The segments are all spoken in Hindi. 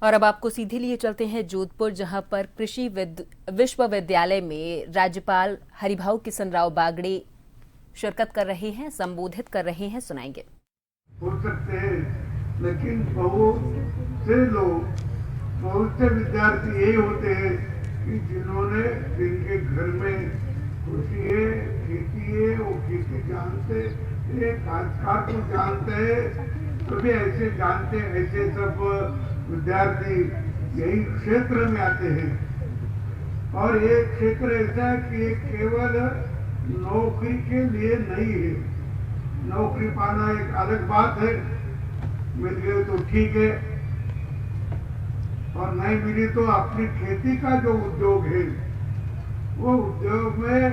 और अब आपको सीधे लिए चलते हैं जोधपुर, जहां पर कृषि विश्वविद्यालय में राज्यपाल हरिभाऊ किशन राव बागड़े शिरकत कर रहे हैं, संबोधित कर रहे हैं। सुनाएंगे। हो सकते हैं, लेकिन बहुत से लोग, बहुत से विद्यार्थी यही होते हैं कि जिनके घर में कृषि है, खेती है, वो खेती जानते हैं, काश्तकार को जानते हैं, सभी ऐसे जानते हैं। ऐसे सब विद्यार्थी यही क्षेत्र में आते हैं। और ये क्षेत्र ऐसा है कि ये केवल नौकरी के लिए नहीं है। नौकरी पाना एक अलग बात है, मिल गए तो ठीक है, और नहीं मिली तो अपनी खेती का जो उद्योग है, वो उद्योग में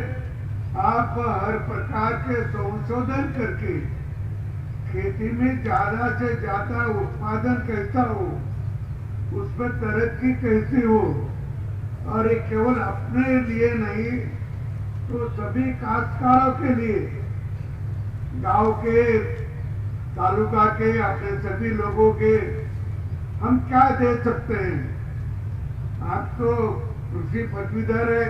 आप हर प्रकार के संशोधन करके खेती में ज्यादा से ज्यादा उत्पादन कैसा हो, उसमें तरक्की कैसी हो, और ये केवल अपने लिए नहीं तो सभी काश्तकारों के लिए, गांव के, तालुका के, अपने सभी लोगों के हम क्या दे सकते हैं। आप तो कृषि पदवीधर है,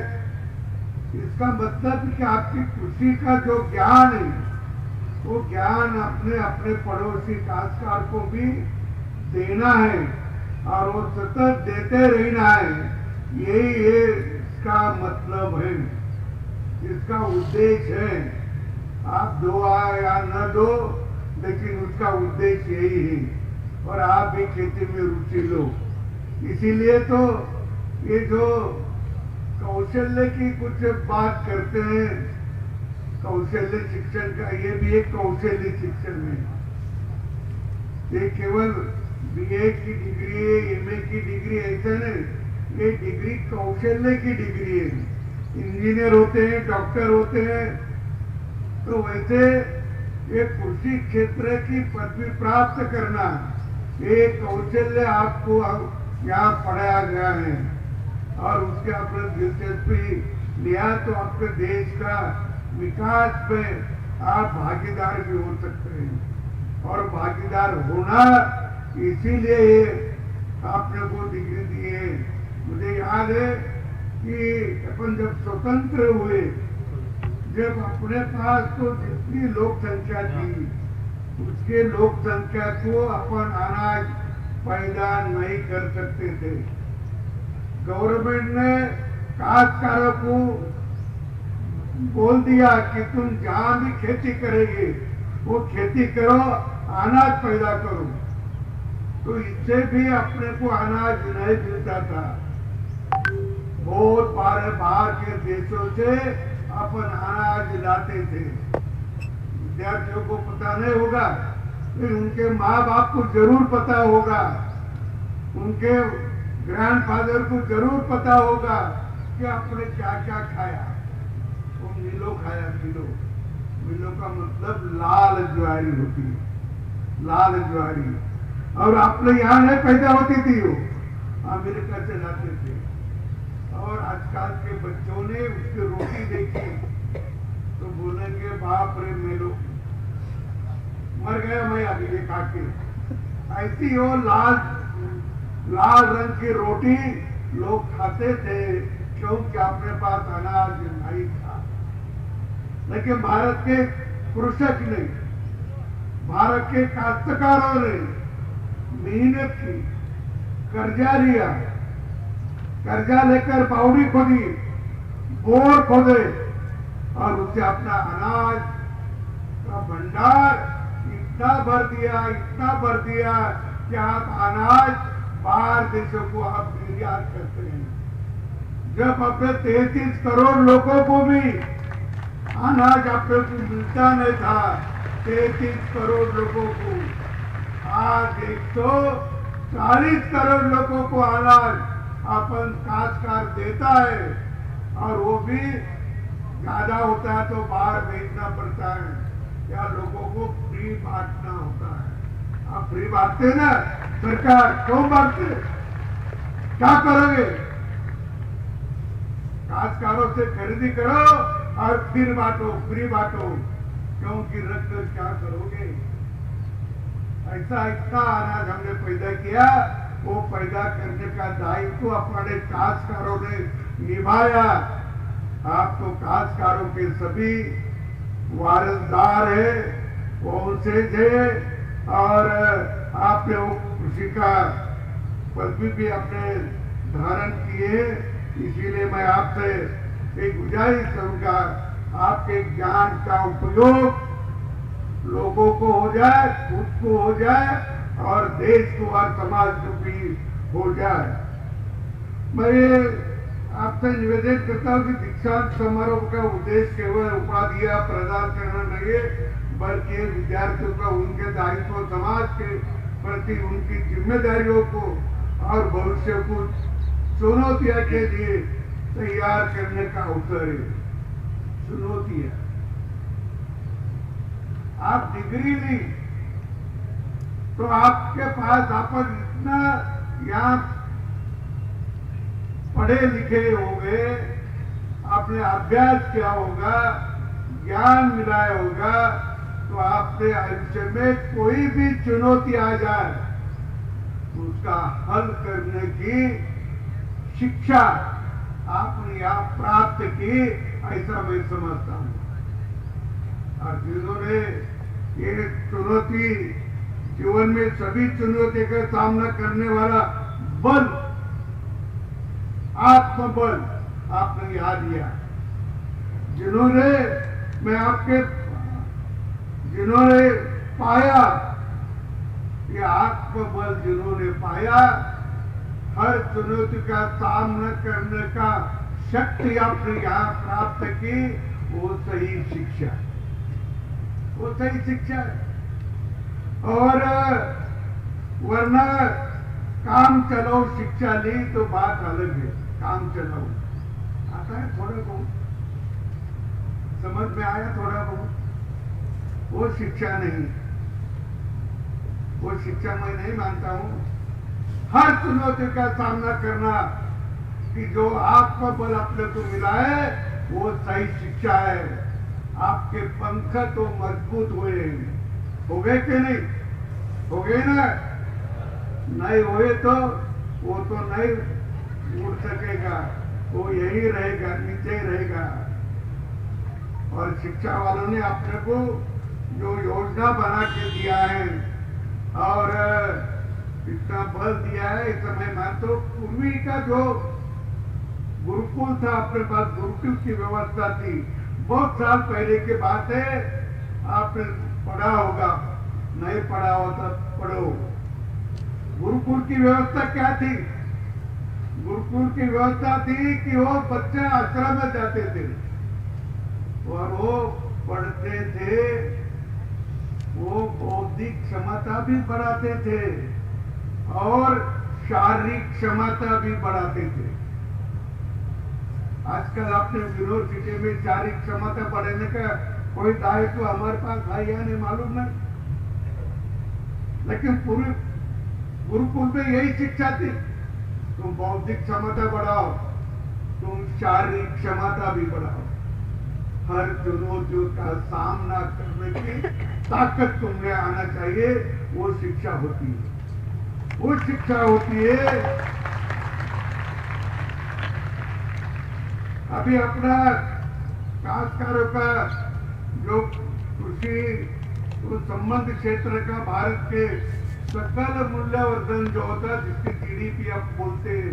इसका मतलब कि आपकी कृषि का जो ज्ञान है, वो ज्ञान अपने अपने पड़ोसी काश्तकार को भी देना है, और वो सतत देते रहना है। यही इसका मतलब है, इसका उद्देश्य है। आप दो या न दो, लेकिन उसका उद्देश्य यही है। और आप भी खेती में रुचि लो। इसीलिए तो ये जो कौशल्य की कुछ बात करते हैं, कौशल्य शिक्षण का, ये भी एक कौशल्य शिक्षण है। ये केवल बीए की डिग्री है, एमए की डिग्री ऐसा नहीं, ये डिग्री कौशल्य की डिग्री है। इंजीनियर होते हैं, डॉक्टर होते हैं, तो वैसे ये कृषि क्षेत्र की पदवी प्राप्त करना, ये कौशल्य आपको यहाँ पढ़ाया गया है, और उसके आपने दिलचस्पी लिया तो आपके देश का विकास में आप भागीदार भी हो सकते हैं। और भागीदार होना, इसीलिए आपने वो डिग्री दी है। मुझे याद है कि अपन जब स्वतंत्र हुए, जब अपने पास तो जितनी लोक संख्या थी, उसके लोक संख्या को अपन अनाज पैदा नहीं कर सकते थे। गवर्नमेंट ने काश्तकारों को बोल दिया कि तुम जहां भी खेती करेंगे, वो खेती करो, अनाज पैदा करो। तो इससे भी अपने को अनाज नहीं मिलता था। बहुत बाहर के देशों से अपन अनाज लाते थे। विद्यार्थियों को पता नहीं होगा, लेकिन उनके माँ बाप को जरूर पता होगा, उनके ग्रैंडफादर को जरूर पता होगा कि आपने क्या क्या खाया। वो मिलो खाया, मिलो। मिलो का मतलब लाल ज्वारी होती है, लाल ज्वारी। और अपने यहाँ नहीं पैदा होती थी, वो अमेरिका से लाते थे। और आजकल के बच्चों ने उसकी रोटी देखी तो बोलेंगे बाप रे, मेलो मर गया मैं अभी ये खा के। ऐसी वो लाल रंग की रोटी लोग खाते थे, क्योंकि अपने पास अनाज नहीं था। लेकिन भारत के कृषक ने, भारत के काश्तकारों ने मेहनत की, कर्जा लिया, कर्जा लेकर बावड़ी खोदी, बोर खोदे, और उससे अपना अनाज का भंडार इतना भर दिया, इतना भर दिया कि आप अनाज बाहर देशों को आप निर्यात करते हैं। जब अपने 33 करोड़ लोगों को भी अनाज अपने को मिलता नहीं था, 33 करोड़ लोगों को, आज 140 करोड़ लोगों को अनाज अपन काश्तकार देता है, और वो भी ज्यादा होता है तो बाहर भेजना पड़ता है, या लोगों को फ्री बांटना होता है। आप फ्री बांटते ना, सरकार क्यों बांटते, क्या करोगे? काश्तकारों से खरीदी करो और फिर बांटो, फ्री बांटो, क्योंकि रख कर क्या करोगे? ऐसा इतना अनाज हमने पैदा किया वो पैदा करने का दायित्व अपने काश्तकारों ने निभाया। आप तो काश्तकारों के सभी वारसदार है, वंशज है, और आपने वो कृषि का पदवी भी अपने धारण किए। इसीलिए मैं आपसे एक गुजारिश करूंगा, आपके ज्ञान का उपयोग लोगों को हो जाए, खुद को हो जाए, और देश को और समाज को भी हो जाए। मैं ये आपसे निवेदन करता हूँ कि दीक्षांत समारोह का उद्देश्य केवल उपाधियां प्रदान करना नहीं है, बल्कि विद्यार्थियों का उनके दायित्व, समाज के प्रति उनकी जिम्मेदारियों को और भविष्य को चुनौतियां के लिए तैयार करने का अवसर है। चुनौतियां, आप डिग्री ली तो आपके पास आप इतना यहाँ पढ़े लिखे होंगे, आपने अभ्यास किया होगा, ज्ञान मिलाया होगा, तो आपके आयुष्य में कोई भी चुनौती आ जाए उसका हल करने की शिक्षा आपने यहाँ प्राप्त की, ऐसा मैं समझता हूँ। और जिन्होंने ये चुनौती जीवन में सभी चुनौती का सामना करने वाला बल, आत्मबल आपने याद दिया। जिन्होंने पाया, ये आत्मबल जिन्होंने पाया, हर चुनौती का सामना करने का शक्ति आपने यहाँ प्राप्त की, वो सही शिक्षा, वो सही शिक्षा है। और वरना काम चलाओ शिक्षा ली तो बात अलग है। काम चलाओ आता है थोड़ा बहुत, समझ में आया थोड़ा बहुत, वो शिक्षा नहीं, वो शिक्षा मैं नहीं मानता हूं। हर चुनौती का सामना करना कि जो आत्मबल अपने को मिला है, वो सही शिक्षा है। आपके पंख तो मजबूत हुए, हो गए कि नहीं? हो गए ना? नहीं हुए तो वो तो नहीं उड़ सकेगा, वो यही रहेगा, नीचे रहेगा। और शिक्षा वालों ने अपने को जो योजना बना के दिया है और इतना बल दिया है, इस समय मैं तो पूर्वी का जो गुरुकुल था, अपने पास गुरुकुल की व्यवस्था थी, बहुत साल पहले की बात है। आपने पढ़ा होगा, नहीं पढ़ा हो तो पढ़ो। गुरुकुल की व्यवस्था क्या थी? गुरुकुल की व्यवस्था थी कि वो बच्चे आश्रम में जाते थे और वो पढ़ते थे, वो बौद्धिक क्षमता भी बढ़ाते थे और शारीरिक क्षमता भी बढ़ाते थे। आजकल अपने यूनिवर्सिटी में शारीरिक क्षमता बढ़ाने का कोई दायित्व तो हमारे पास है या नहीं मालूम नहीं, लेकिन पूरे गुरुकुल में यही शिक्षा थी, तुम बौद्धिक क्षमता बढ़ाओ, तुम शारीरिक क्षमता भी बढ़ाओ, हर चुनौतियों का सामना करने की ताकत तुम्हें आना चाहिए। वो शिक्षा होती है, वो शिक्षा होती है। अभी अपना काश्तकारों का जो कृषि संबंध क्षेत्र का भारत के सकल मूल्यवर्धन जो होता है, जिसकी जीडीपी आप बोलते हैं,